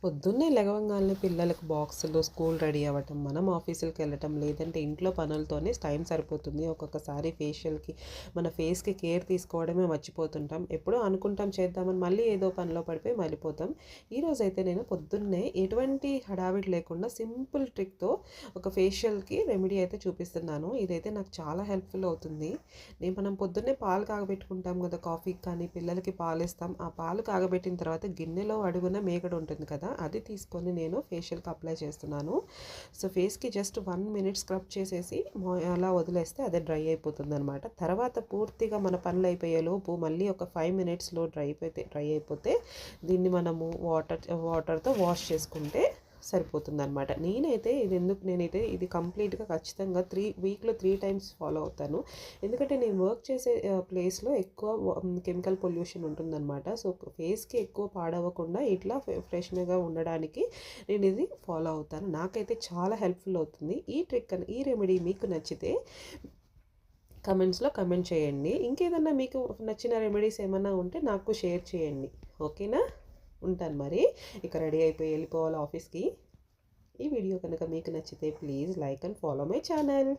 పొద్దున్నే లెగవంగాల్నే పిల్లలకు బాక్సులు, స్కూల్ రెడీ అవ్వటం, మనం ఆఫీసులకి వెళ్ళటం, లేదంటే ఇంట్లో పనులతోనే టైం సరిపోతుంది. ఒక్కొక్కసారి ఫేషియల్‌కి మన ఫేస్‌కి కేర్ తీసుకోవడమే మర్చిపోతుంటాం. ఎప్పుడో అనుకుంటాం చేద్దామని, మళ్ళీ ఏదో పనిలో పడిపోయి మళ్ళిపోతాం. ఈరోజైతే నేను పొద్దున్నే ఎటువంటి హడావిడి లేకుండా సింపుల్ ట్రిక్‌తో ఒక ఫేషియల్‌కి రెమెడీ అయితే చూపిస్తున్నాను. ఇదైతే నాకు చాలా హెల్ప్‌ఫుల్ అవుతుంది. మనం పొద్దున్నే పాలు కాగబెట్టుకుంటాం కదా! కాఫీకి కానీ పిల్లలకి పాలిస్తాం. ఆ పాలు కాగబెట్టిన తర్వాత గిన్నెలో అడుగున మీగడ ఉంటుంది కదా! అది తీసుకొని నేను ఫేషియల్కి అప్లై చేస్తున్నాను. సో ఫేస్కి జస్ట్ 1 మినిట్ స్క్రబ్ చేసేసి అలా వదిలేస్తే అదే డ్రై అయిపోతుంది అనమాట. తర్వాత పూర్తిగా మన పనులు అయిపోయేలోపు మళ్ళీ ఒక 5 మినిట్స్లో డ్రై అయిపోతే దీన్ని మనము వాటర్తో వాష్ చేసుకుంటే సరిపోతుందనమాట. నేనైతే ఇది కంప్లీట్గా ఖచ్చితంగా వీక్లో 3 టైమ్స్ ఫాలో అవుతాను. ఎందుకంటే నేను వర్క్ చేసే ప్లేస్లో ఎక్కువ కెమికల్ పొల్యూషన్ ఉంటుందన్నమాట. సో ఫేస్కి ఎక్కువ పాడవకుండా ఇట్లా ఫ్రెష్గా ఉండడానికి నేను ఇది ఫాలో అవుతాను. నాకైతే చాలా హెల్ప్ఫుల్ అవుతుంది ఈ రెమెడీ. మీకు నచ్చితే కమెంట్స్లో కమెంట్ చేయండి. ఇంకేదన్నా మీకు నచ్చిన రెమెడీస్ ఏమన్నా ఉంటే నాకు షేర్ చేయండి. ఓకేనా? ఉంటాను మరి. ఇక రెడీ అయిపోయి వెళ్ళిపోవాలి ఆఫీస్కి. ఈ వీడియో కనుక మీకు నచ్చితే please like and follow my channel.